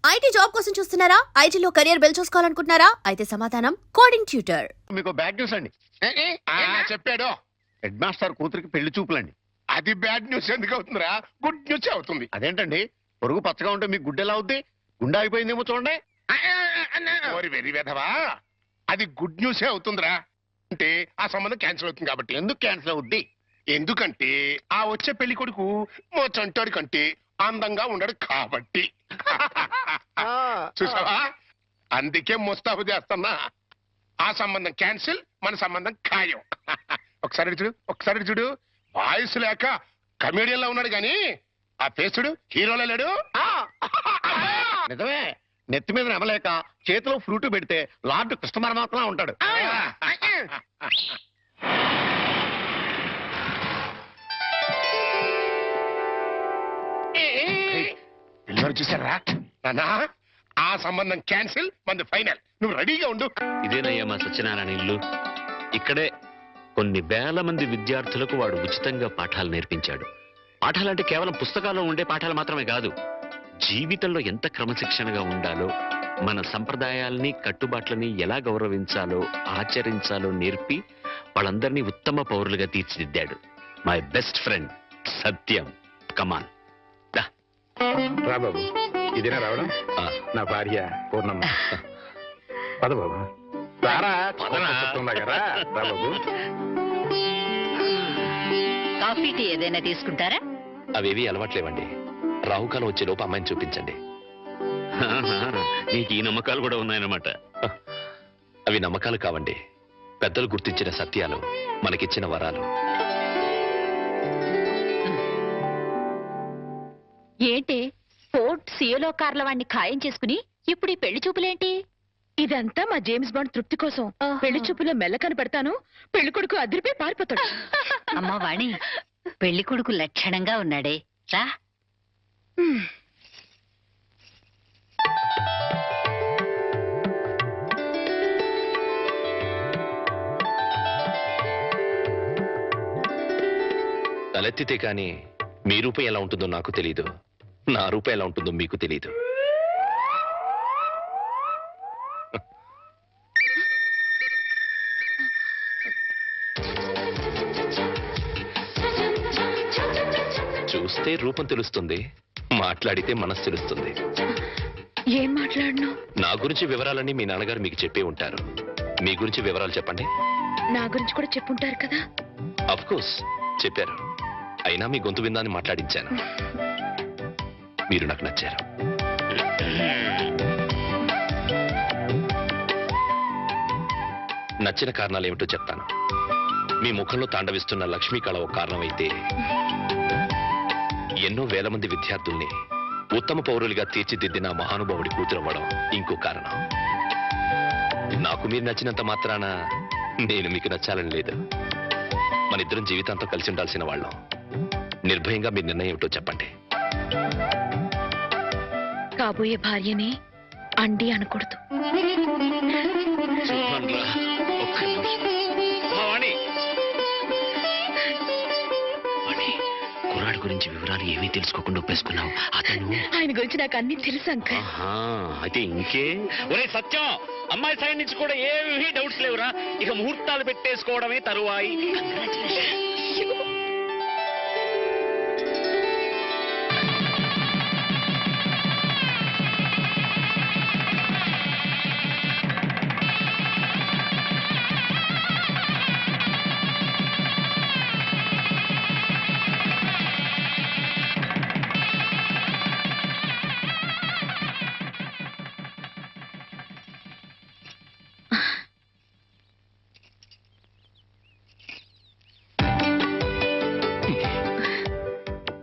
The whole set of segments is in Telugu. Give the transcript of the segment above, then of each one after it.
ఐటీ జాబ్ కోసం చూస్తున్నారా? ఐటీలో కెరియర్ బిల్డ్ చూసుకోవాలనుకుంటున్నారా? అయితే సమాధానం కోడింగ్ ట్యూటర్. మీకు బ్యాడ్ న్యూస్ అండి. చెప్పాడు హెడ్ మాస్టర్ కూతురికి పెళ్లి చూపులండి. అది బ్యాడ్ న్యూస్ ఎందుకు అవుతుందిరా? గుడ్ న్యూస్ అవుతుంది. అదేంటండి, పొరుగు పచ్చగా ఉంటే మీకు గుడ్డ ఎలా అవుద్ది? గుండె అయిపోయిందేమో చూడండి. ఓరి వెర్రి వెధవా, అది గుడ్ న్యూసే అవుతుందిరా. అంటే ఆ సంబంధం క్యాన్సిల్ అవుతుంది కాబట్టి. ఎందుకు క్యాన్సిల్ అవుద్ది? ఎందుకంటే ఆ వచ్చే పెళ్లి కొడుకు మా చంటాడి కంటే అందంగా ఉండడు కాబట్టి. చూసావా, అందుకే ముస్తాబు చేస్తున్నా. ఆ సంబంధం క్యాన్సిల్, మన సంబంధం ఖాయం. ఒకసారి చూడు, ఒకసారి చూడు. వాయిస్ లేక కమేడియన్ లా ఉన్నాడు గాని ఆ ఫేస్ చూడు, హీరోలా లేడు. నిజమే, నెత్తి మీద నెమలేక చేతిలో ఫ్రూట్ పెడితే లార్డ్ కృష్ణ పరమాత్మ ఉంటాడు. పిల్లలు చూసారా నాన్నా? ఆ సంబంధం క్యాన్సిల్, మంది ఫైనల్. నువ్వు రెడీగా ఉండు. ఇదేనయ్యా మా సత్యనారాయణ ఇల్లు. ఇక్కడే కొన్ని వేల మంది విద్యార్థులకు వాడు ఉచితంగా పాఠాలు నేర్పించాడు. పాఠాలంటే కేవలం పుస్తకాల్లో ఉండే పాఠాలు మాత్రమే కాదు, జీవితంలో ఎంత క్రమశిక్షణగా ఉండాలో, మన సంప్రదాయాల్ని కట్టుబాట్లని ఎలా గౌరవించాలో ఆచరించాలో నేర్పి వాళ్ళందరినీ ఉత్తమ పౌరులుగా తీర్చిదిద్దాడు. మై బెస్ట్ ఫ్రెండ్ సత్యం. కమాన్ రా బాబు, ఇదేనా రావడం? నా భార్య పూర్ణమ్మ. పద బాబు, రారా. రా బాబు. కాఫీ టీ ఏదైనా తీసుకుంటారా? అవేవి అలవాట్లేవండి. రాహుకాలం వచ్చే లోపు అమ్మాయిని చూపించండి. నీకు ఈ నమ్మకాలు కూడా ఉన్నాయన్నమాట. అవి నమ్మకాలు కావండి, పెద్దలు గుర్తించిన సత్యాలు, మనకిచ్చిన వరాలు. ఏంటి ఫోర్ట్ సియోలో కార్ల వాడిని ఖాయం చేసుకుని ఇప్పుడు ఈ పెళ్లి చూపులేంటి? ఇదంతా మా జేమ్స్ బాండ్ తృప్తి కోసం. పెళ్లి చూపులో మెల్ల కనపడతాను, పెళ్లి కొడుకు అదిరిపై పారిపోతాడు. అమ్మా వాణి, పెళ్లి కొడుకు లక్షణంగా ఉన్నాడే, రా. తలెత్తితే కాని మీ రూపం ఎలా ఉంటుందో నాకు తెలీదు, నా రూపం ఎలా ఉంటుందో మీకు తెలీదు. చూస్తే రూపం తెలుస్తుంది, మాట్లాడితే మనసు తెలుస్తుంది. ఏం మాట్లాడను? నా గురించి వివరాలన్నీ మీ నాన్నగారు మీకు చెప్పే ఉంటారు. మీ గురించి వివరాలు చెప్పండి. నా గురించి కూడా చెప్పుంటారు కదా. అఫ్ కోర్స్ చెప్పారు, అయినా మీ గొంతు విందాన్ని మాట్లాడించాను. మీరు నాకు నచ్చారు. నచ్చిన కారణాలు ఏమిటో చెప్తాను. మీ ముఖంలో తాండవిస్తున్న లక్ష్మీ కళ ఒక కారణమైతే, ఎన్నో వేల మంది విద్యార్థుల్ని ఉత్తమ పౌరులుగా తీర్చిదిద్దిన మహానుభావుడి కూతురవ్వడం ఇంకో కారణం. నాకు మీరు నచ్చినంత మాత్రాన నేను మీకు నచ్చాలని లేదు. మన ఇద్దరం జీవితాంతో కలిసి ఉండాల్సిన వాళ్ళం. నిర్భయంగా మీ నిర్ణయం ఏమిటో చెప్పండి. కాబోయే భార్యని అండి అనకూడదు. కుర్రాడి గురించి వివరాలు ఏమీ తెలుసుకోకుండా ఒప్పేసుకున్నావు. అతను ఆయన గురించి నాకు అన్ని తెలుసు అంకల్. అయితే ఇంకే. ఒరే సత్యం, అమ్మాయి సైడ్ నుంచి కూడా ఏమీ డౌట్స్ లేవురా. ఇక ముహూర్తాలు పెట్టేసుకోవడమే తరువాయి.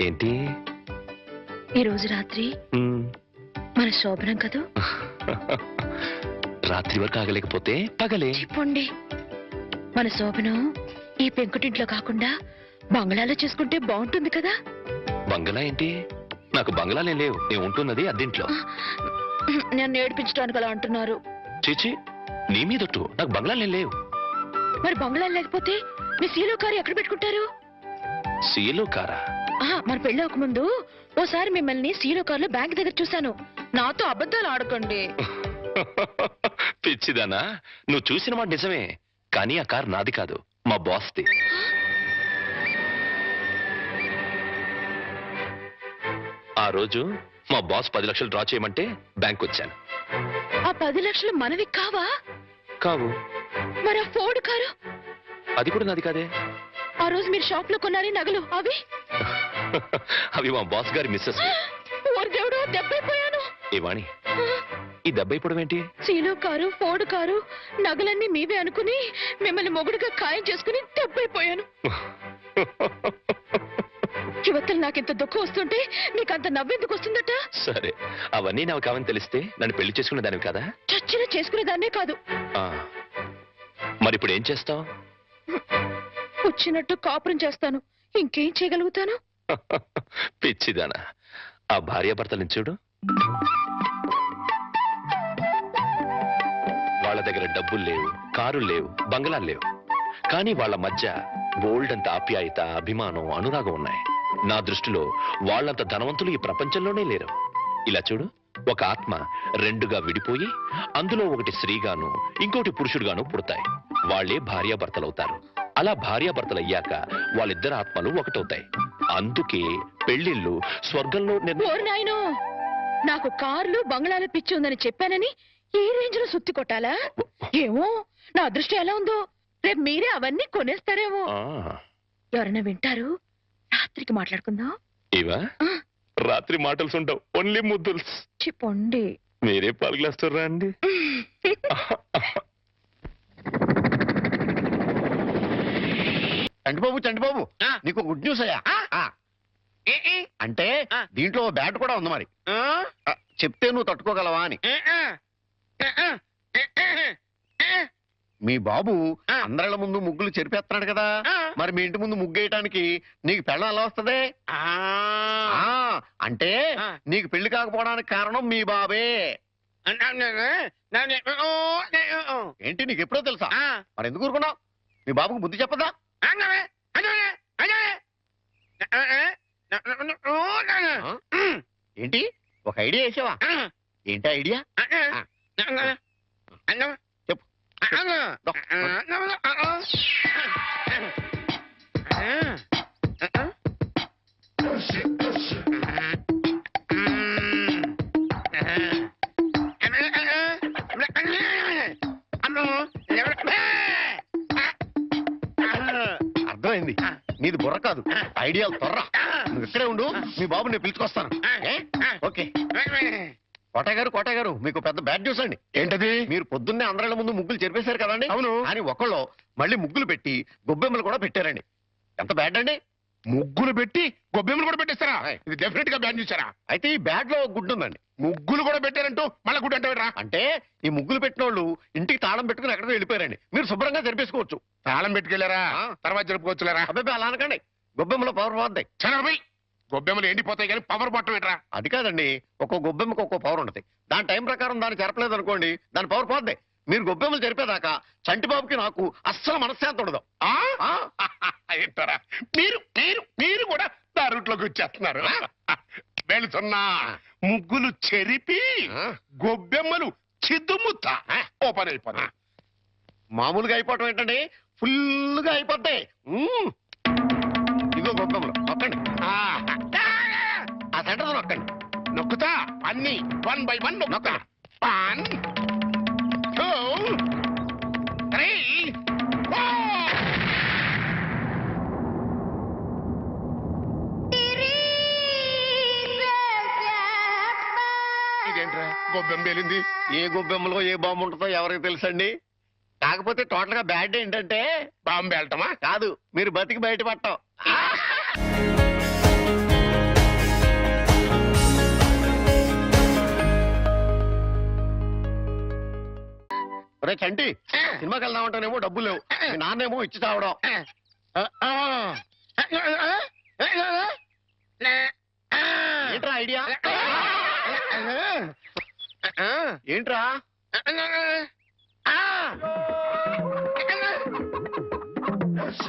ఏంటి ఈ రోజు రాత్రి మన శోభనం కదూ. రాత్రి వరకు ఆగలేకపోతే పగలే చెప్పండి. మన శోభనం ఈ పెంకుటింట్లో కాకుండా బంగ్లాలో చేసుకుంటే బాగుంటుంది కదా. బంగ్లా ఏంటి? నాకు బంగ్లాలే లేవు, నేను ఉంటున్నది అద్దెంట్లో. నన్ను ఏడిపించడానికి అలా అంటున్నారు. చీచి, నీ మీదొట్టు, నాకు బంగ్లాలే లేవు. మరి బంగ్లా లేకపోతే మీ సీలో కారు ఎక్కడ పెట్టుకుంటారు? సీలో కారా? మన పెళ్ళి ఒక ముందు ఓసారి మిమ్మల్ని సీలో కారులో బ్యాంక్ దగ్గర చూశాను. నాతో అబద్ధాలు ఆడకండి. పిచ్చిదానా, నువ్వు చూసిన మాట నిజమే, కానీ ఆ కార్ నాది కాదు, మా బాస్ది. ఆ రోజు మా బాస్ 10 లక్షలు డ్రా చేయమంటే బ్యాంక్ వచ్చాను. ఆ 10 లక్షలు మనవి కావా? కావు. మరి ఆ ఫోర్డ్ కారు? అది కూడా నాది కాదే. ఆ రోజు మీరు షాప్ లో కొన్నారే నగలు అవి? అవి మా బాస్ గారి మిస్సెస్. ఓరి దేవుడు, దెబ్బైపోయాను. ఏ వాణి, ఈ దెబ్బ ఇప్పుడు ఏంటి? సీలో కారు, ఫోర్డ్ కారు, నగలన్నీ మీవే అనుకుని మిమ్మల్ని మొగుడుగా ఖాయం చేసుకుని దెబ్బైపోయాను. యువతలు నాకింత దుఃఖం వస్తుంటే నీకంత నవ్వెందుకు వస్తుందట? సరే, అవన్నీ నాకు కావని తెలిస్తే నన్ను పెళ్లి చేసుకునే దానివి కదా. చచ్చిన చేసుకునేదాన్నే కాదు. ఆ, మరి ఇప్పుడు ఏం చేస్తావు? వచ్చినట్టు కాపురం చేస్తాను. ఇంకేం చేయగలుగుతాను? పిచ్చిదానా, ఆ భార్యాభర్తలను చూడు. వాళ్ళ దగ్గర డబ్బులు లేవు, కారులు లేవు, బంగ్లాలు లేవు, కానీ వాళ్ళ మధ్య బోల్డ్ అంత ఆప్యాయత, అభిమానం, అనురాగం ఉన్నాయి. నా దృష్టిలో వాళ్ళంత ధనవంతులు ఈ ప్రపంచంలోనే లేరు. ఇలా చూడు, ఒక ఆత్మ రెండుగా విడిపోయి అందులో ఒకటి స్త్రీగాను ఇంకోటి పురుషుడుగాను పుడతాయి. వాళ్లే భార్యాభర్తలవుతారు. అలా భార్యాభర్తలు అయ్యాక వాళ్ళిద్దరు ఆత్మలు ఒకటవుతాయి. అందుకే పెళ్లిళ్ళు స్వర్గంలో ఓరి నాయనో, నాకు కార్లు బంగ్లాల పిచ్చి ఉందని చెప్పానని ఈ రేంజ్ లో సుత్తి కొట్టాలా? ఏమో, నా అదృష్టం ఎలా ఉందో, రేపు మీరే అవన్నీ కొనేస్తారేమో. ఆ, ఎవరైనా వింటారు? రాత్రికి మాట్లాడుకుందాం. ఇవా రాత్రి మాటలు ఉండవు, ఓన్లీ ముద్దుల్స్. చెప్పండి. మీరే పలుకులేస్తారా అండి? చంటిబాబు నీకు గుడ్ న్యూస్ అయ్యా. అంటే దీంట్లో బ్యాట్ కూడా ఉంది మరి. చెప్తే నువ్వు తట్టుకోగలవా అని. మీ బాబు అందరిళ్ళ ముందు ముగ్గులు చెరిపేస్తున్నాడు కదా, మరి మీ ఇంటి ముందు ముగ్గు వేయటానికి నీకు పెళ్ళం ఎలా వస్తుంది? అంటే నీకు పెళ్లి కాకపోవడానికి కారణం మీ బాబే. ఏంటి, నీకు ఎప్పుడో తెలుసా? మరి ఎందుకు ఊరుకున్నావు? మీ బాబుకు బుద్ధి చెప్పదా? ఏంటి, ఒక ఐడియా వేసావా? ఏంటి ఐడియా? చెప్పు. అర్థమైంది, నీది బుర్ర కాదు, ఐడియా తొర్ర. నువ్వు ఇక్కడే ఉండు, మీ బాబు నేను పిలుచుకొస్తాను. ఓకే. కోటయ్య గారు మీకు పెద్ద బ్యాడ్ న్యూస్ అండి. ఏంటది? మీరు పొద్దున్నే అందరిళ్ళ ముందు ముగ్గులు చెరిపేశారు కదండి. అవును. అని ఒకళ్ళు మళ్ళీ ముగ్గులు పెట్టి గొబ్బెమ్మలు కూడా పెట్టారండి. ఎంత బ్యాడ్ అండి? ముగ్గులు పెట్టి గొబ్బెమ్మలు కూడా పెట్టేస్తారా? ఇది డెఫినెట్ గా బ్యాన్ చేశారా? అయితే ఈ బ్యాడ్ లో గుడ్ ఉందండి. ముగ్గులు కూడా పెట్టారంటూ మళ్ళా గుడ్డు అంటారా? అంటే ఈ ముగ్గులు పెట్టిన వాళ్ళు ఇంటికి తాళం పెట్టుకుని ఎక్కడికో వెళ్ళిపోయారండి. మీరు శుభ్రంగా జరిపేసుకోవచ్చు. తాళం పెట్టుకెళ్లారా? తర్వాత జరుపుకోవచ్చులేరా? అబ్బాయి అలా అనకండి, గొబ్బెమ్మలో పవర్ పోద్దాయి. చనబై గొబ్బెమ్మలు ఎండిపోతాయి కానీ పవర్ బట్టం ఏంట్రా? అది కాదండి, ఒక్కో గొబ్బెమ్మకు ఒక్కో పవర్ ఉంటుంది. దాని టైం ప్రకారం దాన్ని చెరపలేదు అనుకోండి, దాని పవర్ పోద్ది. మీరు గొబ్బెమ్మలు జరిపేదాకా చంటిబాబుకి నాకు అస్సలు మనశ్శాంతి ఉండదు. ఏంటారా మీరు మీరు మీరు కూడా నా రూట్లోకి వచ్చేస్తున్నారు. వెళుతున్నా ముగ్గులు చెరిపి గొబ్బెమ్మలు చిద్దుముత్త ఓపెన్ అయిపోతా. మామూలుగా అయిపోవటం ఏంటండి, ఫుల్గా అయిపోతాయి. ఇదిగో గొబ్బెమ్మలు నొక్కండి, ఆ సెంటర్ నొక్కండి. నొక్కుతా అన్ని 1 by 1 నొక్క. 1 2 3 4. ఇదేంట్రా గొబ్బెమ్మ పేలింది? ఏ గొబ్బెమ్మలో ఏ బాంబు ఉంటుందో ఎవరికి తెలుసండి. కాకపోతే టోటల్ గా బ్యాడ్ ఏంటంటే బాంబు వెళ్ళటమా? కాదు, మీరు బతికి బయటపడటం. ఒరే చంటి, సినిమాకి వెళ్దామంటేనేమో డబ్బులు లేవు, మీ నాన్నేమో ఇచ్చి చావడం. ఏంట్రా ఐడియా? ఏంట్రా?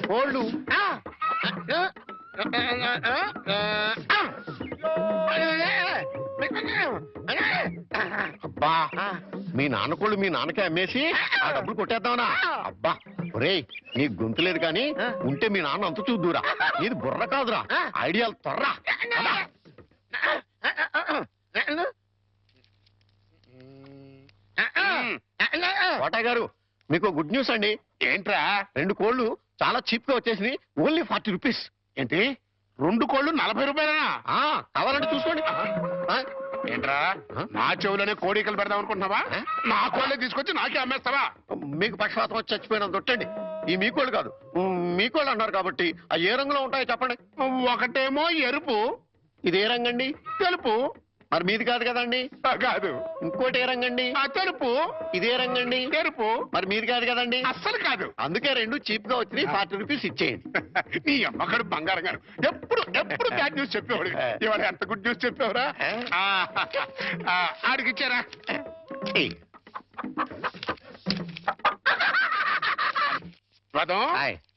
కోళ్ళు అబ్బా మీ నాన్న కోళ్ళు మీ నాన్నకే అమ్మేసి ఆ డబ్బులు కొట్టేద్దామనా? అబ్బా ఒరేయ్ నీ గొంతు లేదు కానీ ఉంటే మీ నాన్న అంత చూద్దురా. నీది బుర్ర కాదురా, ఐడియాలు తొర్రా. కోట గారు మీకు గుడ్ న్యూస్ అండి. ఏంట్రా 2 కోళ్ళు చాలా చీప్ గా వచ్చేసి ఓన్లీ 40 రూపీస్. ఏంటి 2 కోళ్ళు 40 రూపాయలనా? కావాలంటే చూసుకోండి. ఏంట్రా నా చెవులనే కోడికలు పెడదాం అనుకుంటున్నావా? నా కోళ్ళే తీసుకొచ్చి నాకే అమ్మేస్తావా? మీకు పక్షపాతం వచ్చి చచ్చిపోయినంత తొట్టండి. ఈ మీ కోళ్ళు కాదు, మీ కోళ్ళు అన్నారు కాబట్టి ఆ ఏ రంగులో ఉంటాయో చెప్పండి. ఒకటేమో ఎరుపు, ఇది ఏ రంగండి? తెలుపు. మరి మీది కాదు కదండి. కాదు. ఇంకోటి ఏ రంగండి? తెలుపు. ఇదే రంగండి. తెలుపు. మరి మీది కాదు కదండి. అస్సలు కాదు. అందుకే 2 చీప్ గా వచ్చి 40 రూపీస్ ఇచ్చేయండి. నీ అమ్మగారు బంగారం గారు ఎప్పుడు ఎప్పుడు బ్యాడ్ న్యూస్ చెప్పేవాడు. ఇవాళ ఎంత గుడ్ న్యూస్ చెప్పేవరా? ఆడికిచ్చారా? రథం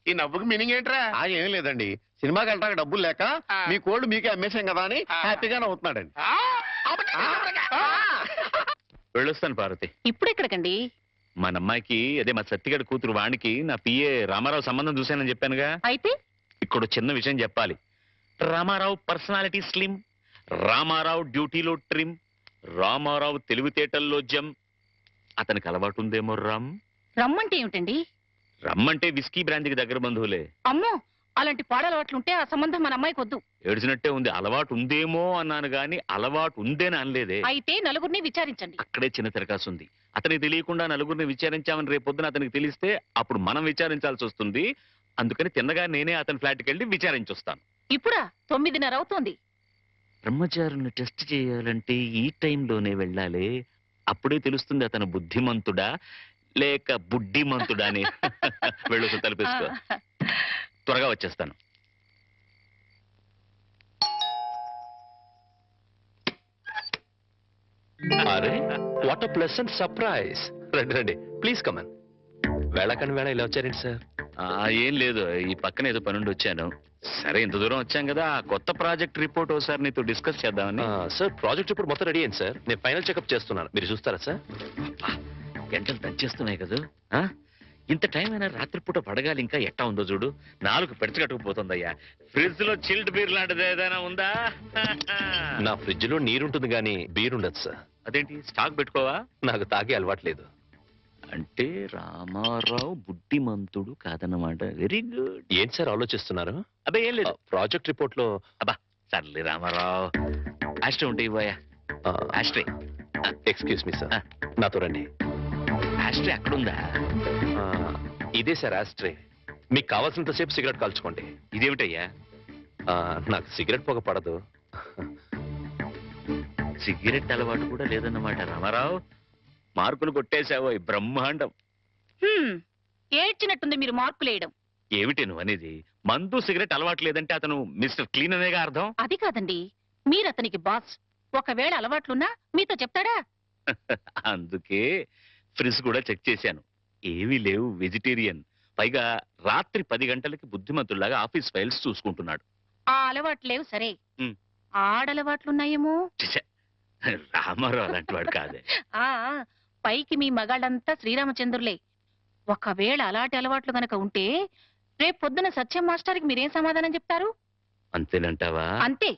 ఈ నవ్వుకి మీనింగ్ ఏంట్రా? ఏం లేదండి, సినిమాకి వెళ్ళడానికి డబ్బులు లేక మీ కోళ్ళు మీకే అమ్మేశాం కదా అని హ్యాపీగానే అవుతున్నాడండి. వెళ్ళొస్తాను పార్వతి. ఇప్పుడు ఎక్కడికండి? మన అమ్మాయికి అదే మా సత్తిగడ కూతురు వాణికి నా పిఏ రామారావు సంబంధం చూశానని చెప్పానుగా. అయితే ఇక్కడ చిన్న విషయం చెప్పాలి. రామారావు పర్సనాలిటీ స్లిమ్, రామారావు డ్యూటీలో ట్రిమ్, రామారావు తెలివితేటల్లో జమ్. అతనికి అలవాటు ఉందేమో రమ్మంటే ఏమిటండి? రమ్మంటే విస్కీ బ్రాంతికి దగ్గర బంధువులే. అమ్మో, అలాంటి పాడలవాట్లుంటే ఆ సంబంధం మన అమ్మాయికి వద్దు. ఏడ్చినట్టే ఉంది. అలవాటు ఉందేమో అన్నాను గాని అలవాటు ఉందేని అనలేదే. అయితే నలుగురిని విచారించండి. అక్కడే చిన్న తిరకాసు ఉంది. అతనికి తెలియకుండా నలుగురిని విచారించామని రేపొద్దున అతనికి తెలిస్తే అప్పుడు మనం విచారించాల్సి వస్తుంది. అందుకని తిన్నగా నేనే అతని ఫ్లాట్కి వెళ్ళి విచారించొస్తాను. ఇప్పుడా? 9:30 అవుతోంది. బ్రహ్మచారుని టెస్ట్ చేయాలంటే ఈ టైంలోనే వెళ్ళాలి. అప్పుడే తెలుస్తుంది అతను బుద్ధిమంతుడా లేక బుడ్డిమంతుడా అని. వెళ్ళు, తలపేసుకో. త్వరగా వచ్చేస్తాను. అరే వాట్ అ ప్లెసెంట్ సర్ప్రైజ్. రండి రండి, ప్లీజ్ కమన్. వేళకని వేళ ఇలా వచ్చారేంటి సార్? ఏం లేదు, ఈ పక్కన ఏదో పనుండి వచ్చాను. సరే, ఇంత దూరం వచ్చాం కదా, ఆ కొత్త ప్రాజెక్ట్ రిపోర్ట్ ఒకసారి నీతో డిస్కస్ చేద్దామని. సార్ ప్రాజెక్ట్ ఇప్పుడు మొత్తం రెడీ అయింది సార్. నేను ఫైనల్ చెకప్ చేస్తున్నాను, మీరు చూస్తారా సార్? గంటలు దంచేస్తున్నాయి కదా. ఇంత టైం అయినా రాత్రిపూట పడగాలి. ఇంకా ఎట్టా ఉందో చూడు, 4 పెడచగట్టుకుపోతుందయ్యా. ఫ్రిడ్జ్ లో చిల్డ్ బీర్ లాంటిది ఏదైనా ఉందా? నా ఫ్రిడ్జ్ లో నీరుంటుంది కానీ బీర్ ఉండదు సార్. అదేంటి, స్టాక్ పెట్టుకోవా? నాకు తాగే అలవాట్లేదు. అంటే రామారావు బుద్ధిమంతుడు కాదన్నమాట. Very good. ఏంటి సార్ ఆలోచిస్తున్నారు? అబ్బే ఏం లేదు. ప్రాజెక్ట్ రిపోర్ట్ లో అబ్బా సర్లే రామారావు, ఆస్ట్రే ఉంటే ఇవ్వయా. ఆస్ట్రే. ఎక్స్క్యూజ్ మీ సార్, నాతో రండి. ఆస్ట్రే అక్కడుందా? ఇదే సార్ ఆస్ట్రే. మీకు కావాల్సినంతసేపు సిగరెట్ కాల్చుకోండి. ఇదేమిటయ్యా? నాకు సిగరెట్ పొగ పడదు. సిగరెట్ అలవాటు కూడా లేదన్నమాట. రామారావు, మార్కులు కొట్టేశావో బ్రహ్మాండం. ఏడ్చినట్టుంది మీరు మార్కులేయడం. ఏమిటి నువ్వు అనేది? మందు సిగరెట్ అలవాటు లేదంటే అతను మిస్టర్ క్లీన్ అనేగా అర్థం. అది కాదండి, మీరు అతనికి బాస్. ఒకవేళ అలవాట్లున్నా మీతో చెప్తాడా? అందుకే ఫ్రిడ్జ్ కూడా చెక్ చేశాను, ఏమీ లేవు. వెజిటేరియన్. పైగా రాత్రి 10 గంటలకి బుద్ధిమంతుల్లాగా ఆఫీస్ ఫైల్స్ చూసుకుంటున్నాడు. ఆ అలవాట్లు లేవు సరే, ఉమ్. ఆడలవాట్లున్నాయేమో. ఛే, రామారావు అలాంటి వాడు కాదే. ఆ పైకి మీ మగాళ్ళంతా శ్రీరామచంద్రులే. ఒకవేళ అలాంటి అలవాట్లు గనక ఉంటే రేపు పొద్దున సత్యం మాస్టర్కి మీరేం సమాధానం చెప్తారు? అంతేనంటావా? అంతే.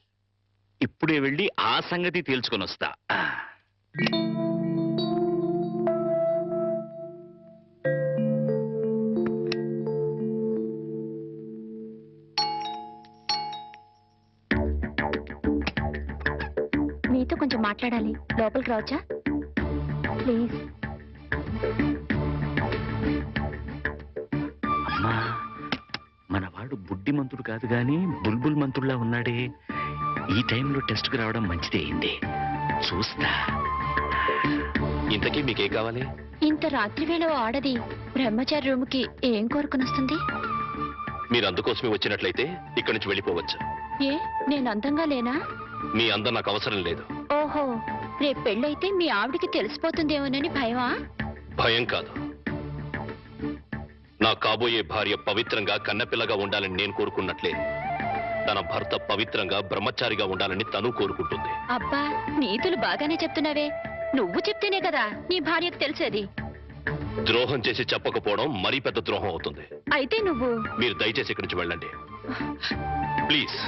ఇప్పుడే వెళ్ళి ఆ సంగతి తేల్చుకొని వస్తా. మీతో కొంచెం మాట్లాడాలి, లోపలికి రావచ్చా ప్లీజ్? అమ్మా, మనవాడు బుడ్డిమంతుడు కాదు గాని బుల్బుల్ మంతుడులా ఉన్నాడే. ఈ టైంలో టెస్ట్కి రావడం మంచిదే అయింది. చూస్తా. ఇంతకీ మీకేం కావాలి? ఇంత రాత్రి వేళ ఆడది బ్రహ్మచారి రూమ్కి ఏం కోరుకుని వస్తుంది? మీరు అందుకోసమే వచ్చినట్లయితే ఇక్కడి నుంచి వెళ్ళిపోవచ్చు. ఏ, నేను అందంగా లేనా? మీ అందం నాకు అవసరం లేదు. ఓహో, రేపు పెళ్ళైతే మీ ఆవిడికి తెలిసిపోతుందేమోనని భయమా? భయం కాదు. నా కాబోయే భార్య పవిత్రంగా కన్నపిల్లగా ఉండాలని నేను కోరుకున్నట్లే తన భర్త పవిత్రంగా బ్రహ్మచారిగా ఉండాలని తను కోరుకుంటుంది. అబ్బా, నీతులు బాగానే చెప్తున్నావే. నువ్వు చెప్తేనే కదా నీ భార్యకు తెలిసేది. ద్రోహం చేసి చెప్పకపోవడం మరీ పెద్ద ద్రోహం అవుతుంది. అయితే నువ్వు మీరు దయచేసి ఇక్కడి నుంచి వెళ్ళండి ప్లీజ్.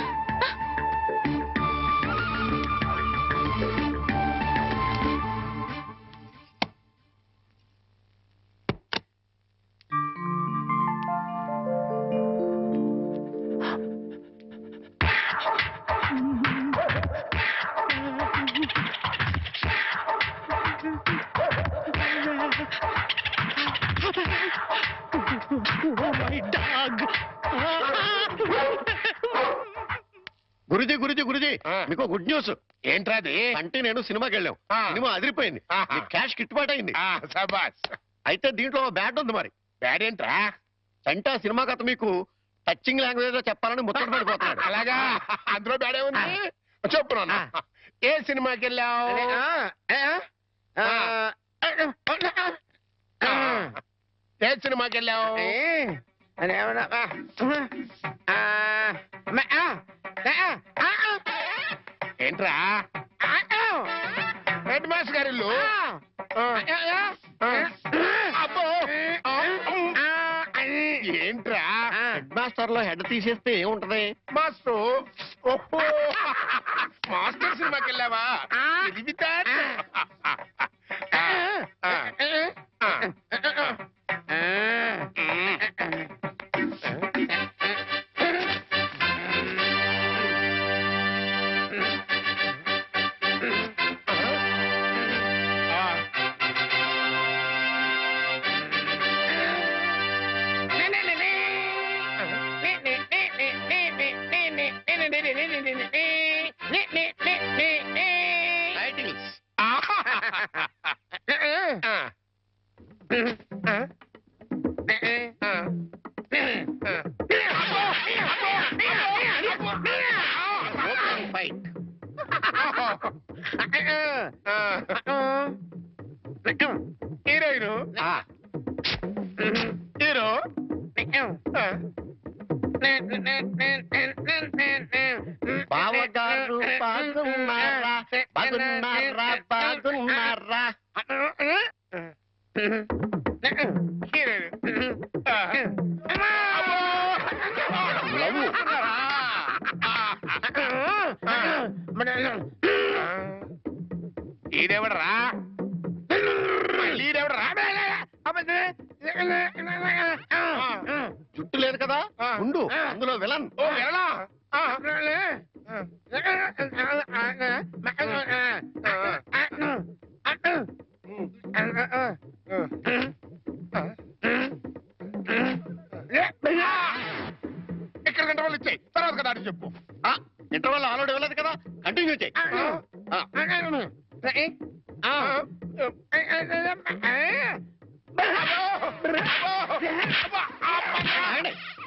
గురుజీ గురుజీ గురుజీ ఆ. మీకు గుడ్ న్యూస్. ఏంట్రా అది? అంటే నేను సినిమాకి వెళ్ళాం. ఆ. సినిమా అదిరిపోయింది. ఆహా. మీకు క్యాష్ గిట్టుబాటు అయింది. సబాస్. అయితే దీంట్లో బ్యాడ్ ఉంది మరి. బ్యాడ్ ఏంట్రా? అంటే ఆ సినిమా కథ మీకు టచింగ్ లాంగ్వేజ్ లో చెప్పాలని ముచ్చట పడిపోతున్నాడు. అలాగా? అందులో బ్యాడే ఉంది. చెప్పు నాన్న. ఏ సినిమాకి వెళ్ళావు? ఏ సినిమాకి వెళ్ళావు? ఏంట్రా? హెడ్ మాస్టర్ గారి ఇల్లు. అబ్బో. ఏంట్రా? హెడ్ మాస్టర్ లో హెడ్ తీసేస్తే ఏముంటది? మాస్టర్. ఓహో, మాస్టర్ సినిమాకి వెళ్ళావా? ఇది titles. Opening fight. Heroine. Hero. బావగారు బాగున్నారా? బాగున్నారా? బాగున్నారా? ఈడెవడరా? ఈడెవడరా? జుట్టు లేదు కదా ఉండు, అందులో విలన్. ఓ వెళ్ళా. ఇక్కడ గంట వాళ్ళు ఇచ్చాయి, తర్వాత కదా అని చెప్పు. ఇంటర్వల్ ఆల్రెడీ ఇవ్వలేదు కదా, కంటిన్యూ చేయి.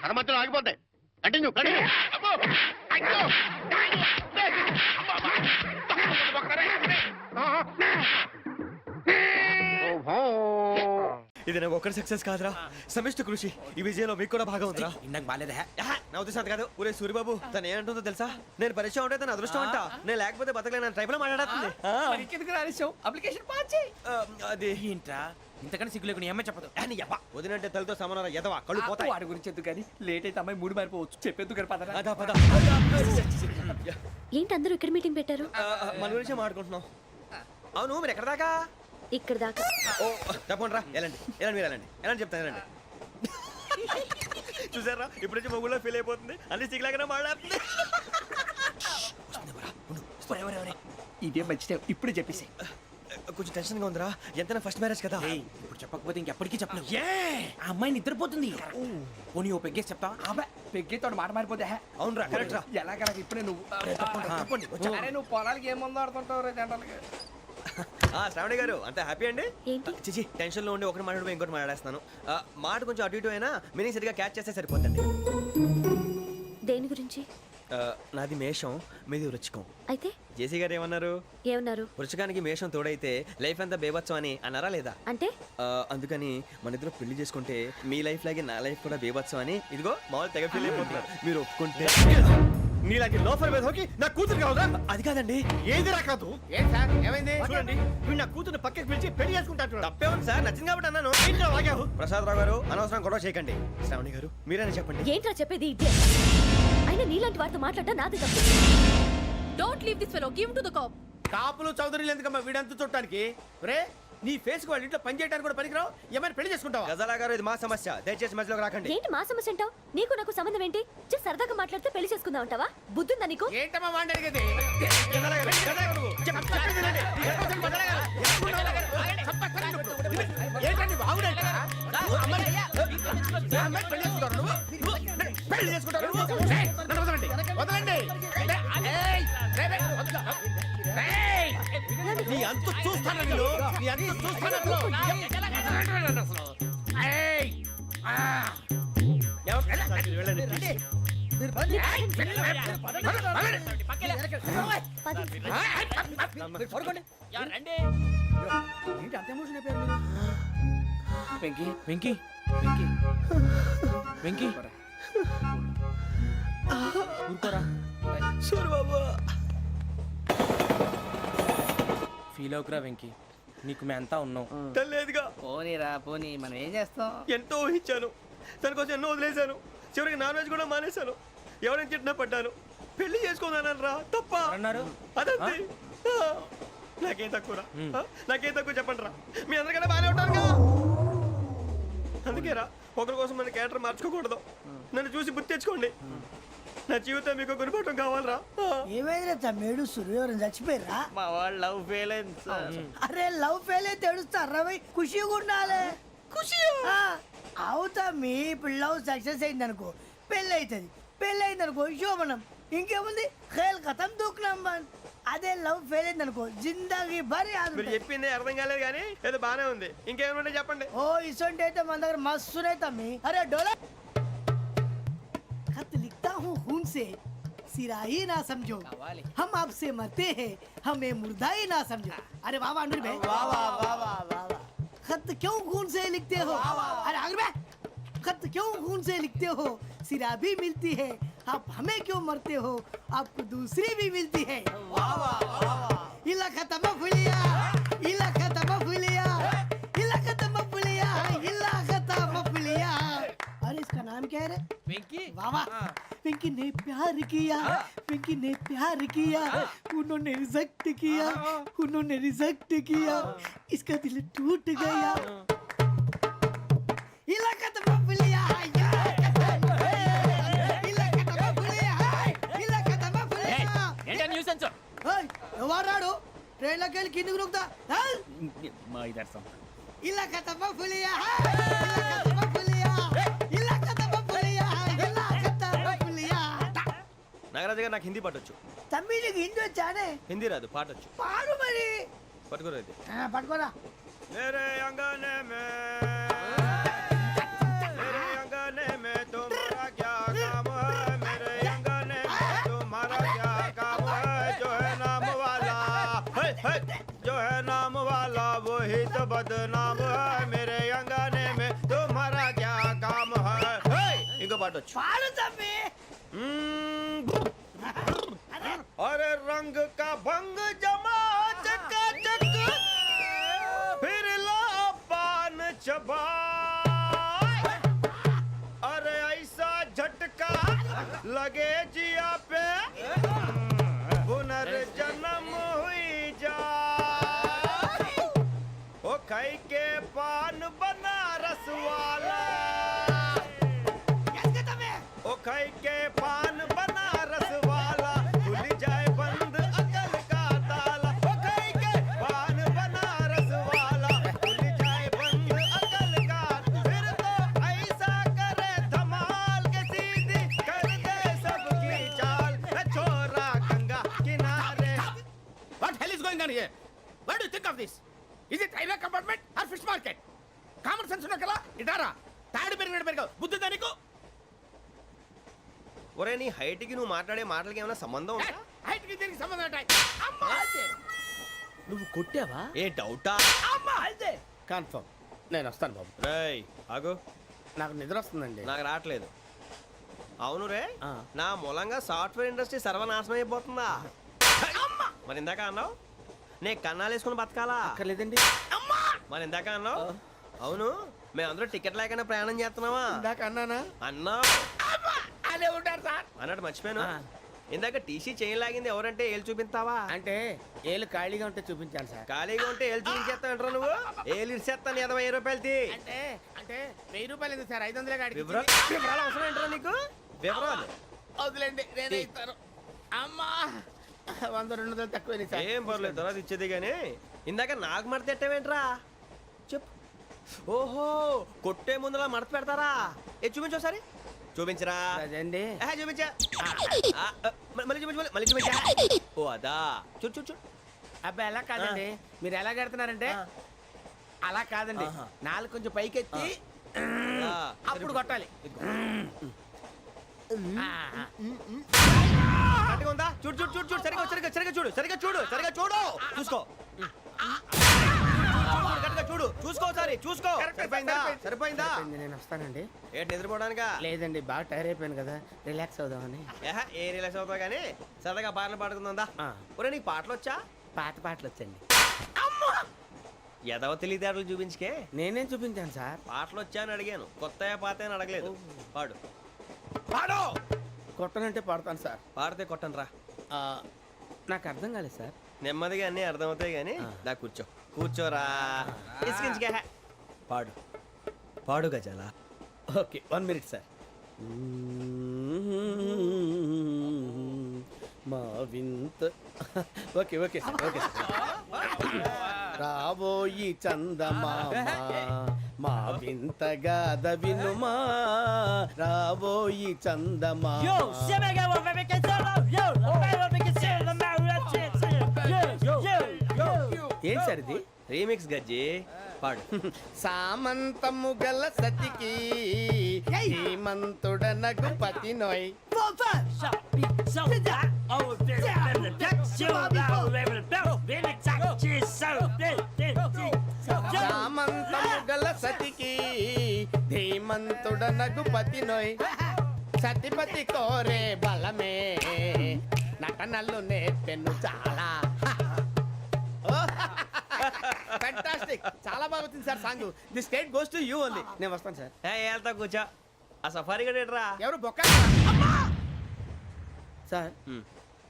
కథ మధ్యలో ఆగిపోతాయి. Continue continue. ఇది నాకు ఒక్కరి సక్సెస్ కాదురా, సమిష్టి కృషి. ఈ విజయంలో మీకు కూడా భాగం ఉందిరా. నాకు బాలేదా? నా ఉద్దేశం అంత కాదు. ఊరే సూరిబాబు తను ఏమంటుందో తెలుసా? నేను పరిచయం ఉంటే తన అదృష్టం అంట. నేను లేకపోతే బతకలేను ట్రైబ్ లో మాట్లాడుతుంది. ఇంకెందుకు రాలేసావు? అప్లికేషన్ పాస్ చేయి. అది ఏంట్రా ఇంతకన్నా సిగ్గు లేకుండా ఏమై చెప్పదు. వదినంటే తలతో సమానం ఎదవా, కళ్ళు పోతాయి. వాడి గురించి ఎందుకు కానీ లేట్ అయితే అమ్మాయి మూడు మారిపోవచ్చు. చెప్పేందుకు గారు పదరా. అదా పద. ఏంటి అందరూ ఇక్కడ మీటింగ్ పెట్టారు? మన గురించే మాట్లాడుకుంటున్నాం. అవును మీరు ఎక్కడ దాకా? ఇక్కడ దాకా. ఓ తప్పకుండా రా, వెళ్ళండి వెళ్ళండి, మీరు వెళ్ళండి వెళ్ళండి, చెప్తాను వెళ్ళండి. చూసారా ఇప్పుడు నుంచి మొగుల్లో ఫీల్ అయిపోతుంది, అన్ని సిగ్లాగానే మాట్లాడుతుంది. ఇదే మంచి టైం, ఇప్పుడు చెప్పేసి. కొంచెం టెన్షన్ గా ఉందిరా, ఎంతైనా ఫస్ట్ మ్యారేజ్ కదా. ఇప్పుడు చెప్పకపోతే ఇంకెప్పటికీ చెప్పలేవు. ఆ అమ్మాయి నిద్రపోతుంది. పోనీ ఓ పెగ్గేసి చెప్తా. పెగ్గేతో మాట మారిపోతే. అవునరా కరెక్ట్ రా. ఎలాగలా ఇప్పుడే నువ్వు అరే నువ్వు పొలాలకి ఏం ముందు ఆడుతుంటావు రే జనరల్గా. శ్రావణి గారు అంత హ్యాపీ అండి? ఏంటి? చిచి టెన్షన్ లో ఉండి ఒకటి మాట్లాడిపోయి ఇంకోటి మాట్లాడేస్తాను. మాట కొంచెం అటు ఇటు అయినా మీనింగ్ సరిగా క్యాచ్ చేస్తే సరిపోతుంది. దేని గురించి? నాది మేషం, మీది వృచ్చికం. అయితే జేసీ గారు ఏమన్నారు? ఏమన్నారు? వృచ్చికానికి మేషం తోడైతే లైఫ్ అంతా బేబత్సం అని అన్నారా లేదా? అంటే అందుకని మన ఇద్దరు పెళ్లి చేసుకుంటే మీ లైఫ్ లాగే నా లైఫ్ కూడా బేబత్సం అని ఇదిగో మామూలు తెగ ఫీల్ అయిపోతున్నారు. మీరు ఒప్పుకుంటే నీలాంటి లోఫర్ మీద హోకి నా కూతురు కావదా? అది కాదండి. ఏది రాకాదు ఏం సార్ ఏమైంది చూడండి వీడు నా కూతురు పక్కకి పిలిచి పెళ్లి చేసుకుంటాడు. తప్పే ఉంది సార్, నచ్చింది కాబట్టి అన్నాను. ఏంటో వాగావు? ప్రసాద్ రావు గారు అనవసరం గొడవ చేయకండి. శ్రావణి గారు మీరైనా చెప్పండి. ఏంట్రా చెప్పేది ఇదే? అయినా నీలాంటి వారితో మాట్లాడటం నాది తప్పు. Don't leave this fellow, give to the cop. కాపులు చౌదరులు ఎందుకమ్మా వీడంతా చుట్టానికి రే నీ ఫేస్ కు వాళ్ళ ఇంట్లో పని చేయడానికి కూడా పనికిరావు. ఏమైనా పెళ్లి చేసుకుంటావా? గజాలా గారు ఇది మా సమస్య, దయచేసి మధ్యలోకి రాకండి. ఏంటి మా సమస్య అంటావు? నీకు నాకు సంబంధం ఏంటి? జస్ట్ సరదాగా మాట్లాడితే పెళ్లి చేసుకుందాం అంటావా? బుద్ధుందా నీకు? ఏంటమ్మా వాడిని అడిగేది? గజాలా గారు, గజాలా గారు, చెప్పండి వినండి. ఏంటండి బాగుండేట? పెళ్లి చేసుకుంటారు నువ్వు? పెళ్లి చేసుకుంటారు నువ్వు? రేయ్, నన్ను వదలండి వదలండి. ఏయ్, రేయ్, రేయ్, వదలు. రేయ్, నీ అంత చూస్తాను నేను, నీ అంత చూస్తాను అసలు. ఏయ్, ఆ. వెళ్ళండి. వెంకీ వెంకీ వెంకీ వెంకీ ఊరుకోరా. సూరిబాబు ఫీల్ అవుకురా వెంకీ, నీకు మేమంతా ఉన్నాం. తెలియదుగా. పోనీరా పోనీ, మనం ఏం చేస్తాం? ఎంతో ఊహించాను, తన కోసం ఎన్నో వదిలేశాను. చివరికి నాన్ వెజ్ కూడా మానేశాను. ఎవరైనా తిట్టినా పడ్డాను. పెళ్లి చేసుకున్నాను రా, తప్ప అన్నారు అదంతే. నాకేం తక్కువ నాకేం తక్కువ చెప్పండి రా. మీ అందరికన్నా బాగానే ఉంటారుగా. అందుకే రా, ఒకరి కోసం మన క్యారెక్టర్ మార్చుకోకూడదు. నన్ను చూసి గుర్తు తెచ్చుకోండి. నా జీవితం మీకు గురిపటం కావాలరా. ఏమైందిరా తమ్మేడు సూర్యవరం చచ్చిపోయిరా? మా వాళ్ళు లవ్ ఫెయిల్ అయింది సార్. అరే లవ్ ఫెయిల్ అయితే ఏడుస్తారా? ఖుషిగా ఉండాలి. ఖుషి అవుతా. మీ ఇప్పుడు లవ్ సక్సెస్ అయింది అనుకో పెళ్ళి అవుతుంది. పెళ్ళి అయింది అనుకో శోభనం. ఇంకేముంది ఖేల్ కథం దూకునాం బాన్. అదే లవ్ ఫెయిల్ అయింది అనుకో జిందాగీ భారీ. మీరు చెప్పింది అర్థం కాలేదు కానీ ఏదో బానే ఉంది. ఇంకేమైనా చెప్పండి. ఓ ఇసొంటి అయితే మన దగ్గర మస్తునే తమ్మి. అరే డోలా खत लिखता हूँ खून से सिरा ही ना समझो, हम आपसे मरते हैं हमें मुर्दा ही ना समझो. अरे वाह वाह अनुर भाई, वाह वाह वाह वाह वाह. खत क्यों खून से लिखते हो? अरे अनुर भाई, खत क्यों खून से लिखते हो? सिरा भी मिलती है, आप हमें क्यों मरते हो? आपको दूसरी भी मिलती है. वाह वाह वाह. इला खत्म फुलिया, इला खत्म फुलिया, इला खत्म फुलिया, इला खत्म फुलिया. अरे इसका नाम क्या है रे? వెంకీ वाह वाह. पिंकी ने प्यार किया, पिंकी ने प्यार किया, उन्होंने रिजेक्ट किया, उन्होंने रिजेक्ट किया, इसका दिल टूट गया. इलाका तो बबलिया ఎవరాడు ట్రైన్లోకి వెళ్ళి కిందికి నొక్కుతా. మా ఇదర్శం ఇలాకా తప్ప పులియా, ఇలాకా తప్ప పులియా, ఇలాకా తప్ప పులియా, ఇలాకా తప్ప పులియా. నాగరాజు గారు నాకు హిందీ పాటొచ్చు. తమ్మి నీకు హిందీ వచ్చానే? హిందీ రాదు, పాటొచ్చు. పాడు మరి. పట్టుకోరు అయితే. పట్టుకోరా. मेरे अंगने में मेरे अंगने में तुम्हारा क्या काम है? मेरे अंगने में तुम्हारा क्या काम है? जो है नाम वाला जो है नाम वाला वही तो बदनाम है. मेरे अंगने में तुम्हारा क्या काम है? इनको बाटो पाड़ू तम्मी. अरे रंग का भंग जमा चकाचक फिर ला पान चबा. अरे ऐसा झटका लगे जिया पे पुनर्जन्म हुई जा. ओ खाई के पान बनारस वाला, ओ खाई के पान बनारस वाला खुल जाए बंद अकल का ताला. ओ खाई के पान बनारस वाला खुल जाए बंद अकल का. फिर तो ऐसा करे धमाल के सीधी कर दे सबकी चाल. छोरा गंगा किनारे. What hell is going on here? What do you think of this? Is it railway compartment or fish market? Common sense ఉన్న కదా ఇటారా. తాడు పెరిగావు బుద్ధి దానికి. ఒరే నీ హైట్ కి నువ్వు మాట్లాడే మాటలకి ఏమైనా సంబంధం ఉందా? హైట్ కి దీనికి సంబంధం ఉంటాయి. అమ్మా నువ్వు కొట్టావా? ఏ డౌటా? అమ్మా అయితే కన్ఫర్మ్. నేను వస్తాను బాబు. రేయ్ ఆగు. నాకు నిద్ర వస్తుందండి. నాకు రావట్లేదు. అవును రే నా మూలంగా సాఫ్ట్వేర్ ఇండస్ట్రీ సర్వనాశనం అయిపోతుందా మరి ఇందాక అన్నావు నే కన్నాలు వేసుకుని బతకాలా లేదండి మరి ఇందాక అన్నావు అవును మేమందరూ టికెట్ లేకుండా ప్రయాణం చేస్తున్నావా ఇందాక అన్నానా అన్నావు అదే ఉంటారు సార్ అన్నట్టు మర్చిపోయాను ఇందాక టీసీ చేయి లాగింది ఎవరంటే ఏళ్ళు చూపిస్తావా అంటే ఏళ్ళు ఖాళీగా ఉంటే చూపించాలి సార్ ఖాళీగా ఉంటే ఏళ్ళు చూపించేస్తానంటారా నువ్వు ఏళ్ళు ఇచ్చేస్తాను 20 రూపాయలది అంటే అంటే 1000 రూపాయలు ఎందుకు సార్ 500 గాడికి వివరాలు అవసరం ఏంటరా నీకు వివరాలు వదిలేండి నేనే ఇస్తాను అమ్మా 100 200 తక్కువ సార్ ఏం పర్లేదు తర్వాత ఇచ్చేది కానీ ఇందాక నాకు మడత ఎట్టవేంట్రా చెప్పు ఓహో కొట్టే ముందులా మడత పెడతారా ఏ చూపించు ఒకసారి చూపించరా అదండి చూపించా మళ్ళీ చూపించు మళ్ళీ చూపించా ఓ అదా చూడు చూడు చూడు అబ్బాయి ఎలా కాదండి మీరు ఎలా కడుతున్నారంటే అలా కాదండి నాలుగు కొంచెం పైకెత్తి అప్పుడు కొట్టాలి కరెక్ట్గా ఉందా చూడు చూడు చూడు చూడు సరిగా సరిగా సరిగా చూడు సరిగా చూడు సరిగా చూడు చూసుకో కరెక్ట్గా చూడు చూసుకో సరే చూసుకో సరిపోయిందా సరిపోయిందా నేను వస్తానండి ఏంటి నిద్రపోవడానికా లేదండి బాగా టైర్ అయిపోయాను కదా రిలాక్స్ అవుదామని ఏ రిలాక్స్ అవుతావు కానీ సరదాగా పాటలు పాడుకుందా ఒరే నీకు పాటలు వచ్చా పాత పాటలు వచ్చండి ఎదవ తెలివితేటలు చూపించుకే నేనేం చూపించాను సార్ పాటలు వచ్చా అని అడిగాను కొత్త పాత అని అడగలేదు పాడు పాడు కొట్టనంటే పాడతాను సార్ పాడితే కొట్టను రా నాకు అర్థం కాలేదు సార్ నెమ్మదిగా అన్నీ అర్థమవుతాయి కానీ దా కూర్చో కూర్చోరా ఇసుకించుకే పాడు పాడు గజాల ఓకే 1 మినిట్ సార్ మా వింత okay okay sir okay sir రాబోయి చందమామ మా వింతగా వినుమా రాబోయి చందమామ ఏం సార్ ఇది రీమిక్స్ గజ్జి పాడు సామంతము గల సతికి హేమంతుడనగు పతి నోయ్ సామంతము గల సతికి ధీమంతుడనగు పతి నోయ్ సతిపతి కోరే బలమే నటనలు నేర్పెను చాలా ఫ్యాంటాస్టిక్ చాలా బాగా వచ్చింది sir song the state goes to you only నేను వస్తాను సార్ వెళ్తా కూర్చో ఆ సఫారీ గడేట్రా ఎవరు బొక్క సార్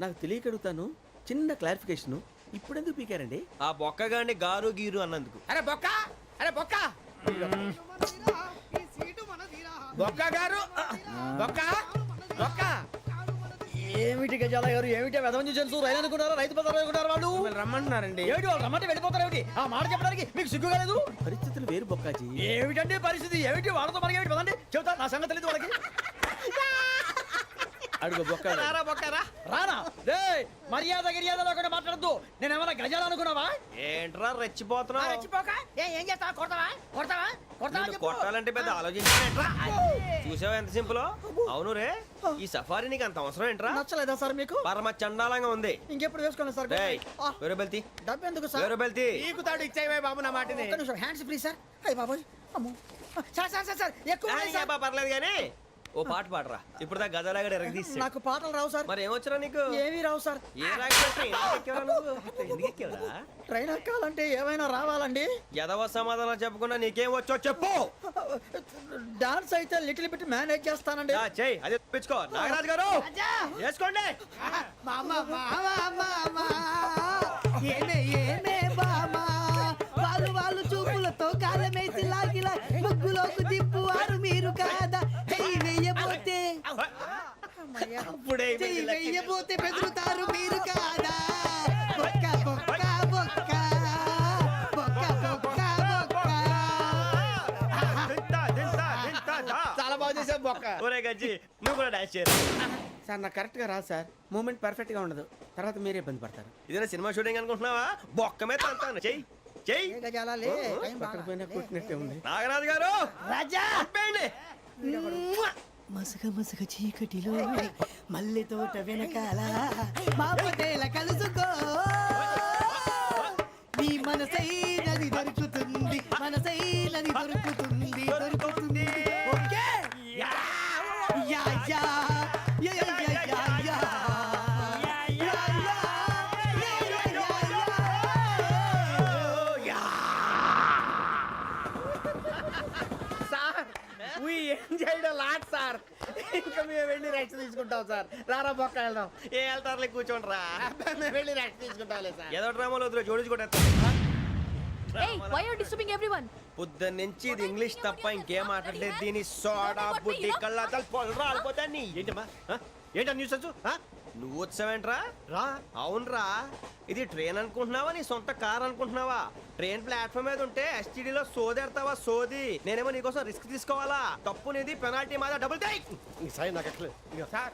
నాకు తెలియక అడుగుతాను చిన్న క్లారిఫికేషన్ ఇప్పుడు ఎందుకు పీకారండి ఆ బొక్కగాండి గారు గీరు అన్నందుకు అరే బొక్క అరే బొక్క బొక్క గారు బొక్క బొక్క ఏమిటి గజాల గారు ఏమిటి వెదవం చూసారు రైలు అనుకున్నారా రైతు బజార్ అనుకున్నారు వాళ్ళు మిమ్మల్ని రమ్మంటున్నారండి ఏమిటి వాళ్ళు రమ్మంటే వెళ్ళిపోతారు ఏమిటి ఆ మాట చెప్పడానికి మీకు సిగ్గు కాలేదు పరిస్థితులు వేరు బొక్కాజీ ఏమిటంటే పరిస్థితి ఏమిటి వాళ్ళతో మనకి ఏమిటి పదండి చెబుతా నా సంగతి తెలియదు వాళ్ళకి అడుగు బొక్క రారా బొక్కరా రానా రే మర్యాద గిర్యాద లేకుండా మాట్లాడద్దు నేను ఏమైనా గజాలు అనుకున్నావా ఏంట్రా రెచ్చిపోతున్నావు రెచ్చిపోక ఏం చేస్తావా కొడతావా కొడతావా కొడతావా నిన్ను కొట్టాలంటే పెద్ద ఆలోచించానేట్రా చూసావా ఎంత సింపుల్ అవును రే ఈ సఫారీ నీకు అంత అవసరం ఏంట్రా నచ్చలేదా సార్ మీకు పరమ చండాలంగా ఉంది ఇంకెప్పుడు వేసుకోండి సార్ డేయ్, వేరే బెల్తి డబ్బు ఎందుకు సార్ వేరే బెల్తి నీకు తాడు ఇచ్చేవే బాబు నా మాటని ఒక్క నిమిషం హ్యాండ్స్ ఫ్రీ సార్ అయ్యి బాబోయ్ అమ్మో సార్ సార్ సార్ సార్ ఎక్కువ ఉన్నాయి సార్. పర్లేదు కానీ ఓ పాట పాడరా ఇప్పుడు దా గదలాగడ ఎరగ తీసి నాకు పాటలు రావు సార్ మరి ఏమొచ్చరా నీకు ఏమీ రావు సార్ ఏ రాకపోతే ఎందుకు ఎక్కావురా ట్రైన్ ఎక్కాలంటే ఏమైనా రావాలండి ఎదవ సమాధానం చెప్పకుండా నీకేం వచ్చో చెప్పు డాన్స్ అయితే లిటిల్ బిట్ మేనేజ్ చేస్తానండి చెయ్యి అదే తెప్పించుకో నాగరాజు గారు వేసుకోండి మామా మామా మామా ఏమే ఏమే బామా వాళ్ళు వాళ్ళు చూపులతో కాలమేసి లాగిలా ముగ్గులోకి దిప్పువారు మీరు కాదా చెయ్యి వెయ్యబోతే అప్పుడే చెయ్యి వెయ్యబోతే బెదురుతారు మీరు కాదా బొక్క బొక్క బొక్క బొక్క బొక్క బొక్క చాలా బాగా చేసావు బొక్క ఒరే గజ్జి నువ్వు కూడా డాన్స్ చేయరు సార్ నాకు కరెక్ట్ గా రాదు సార్ మూమెంట్ పర్ఫెక్ట్ గా ఉండదు తర్వాత మీరే ఇబ్బంది పడతారు ఇదేనా సినిమా షూటింగ్ అనుకుంటున్నావా బొక్క మీద అంటాను చెయ్యి చెయ్యి ఏ గజాలాలే టైం పక్కన పోయినా కొట్టినట్టే ఉంది నాగరాజు గారు రాజా ఆపేయండి. మసక మసక చీకటిలో మల్లె తోట వెనకాల మా పటేల కలుసుకో నీ మనసైనది దొరుకుతుంది మనసైనది దొరుకుతుంది దొరుకుతుంది okay yeah yeah we enjoyed lot sir. ఇంకా మేము వెళ్ళి రెస్ట్ తీసుకుంటాం సార్. రారా బొక్క వెళ్దాం. ఏ వెళ్తారులే కూర్చోండి రా. మేము వెళ్ళి రెస్ట్ తీసుకుంటాంలే సార్. ఏదో డ్రామాలో వద్దు జోడించుకుంటా. Hey, why are you disturbing everyone? పొద్దున్న నుంచి ఇది ఇంగ్లీష్ తప్ప ఇంకేం మాట్లాడలేదు. దీని సోడా బుడ్డి కళ్ళ పొలరా అల్పోతాన్ని. ఏంటమ్మా ఏంటా న్యూస్ వచ్చు? నువ్వు వచ్చావేంట్రా? రా. అవునరా, ఇది ట్రైన్ అనుకుంటున్నావా నీ సొంత కార్ అనుకుంటున్నావా? ట్రైన్ ప్లాట్ఫామ్ మీద ఉంటే ఎస్టీడీలో సోదేడతావా సోది? నేనేమో నీకోసం రిస్క్ తీసుకోవాలా? తప్పు నీది, పెనాల్టీ మాదా, డబుల్ టైక్. సార్ నాకు ఎట్లేదు సార్.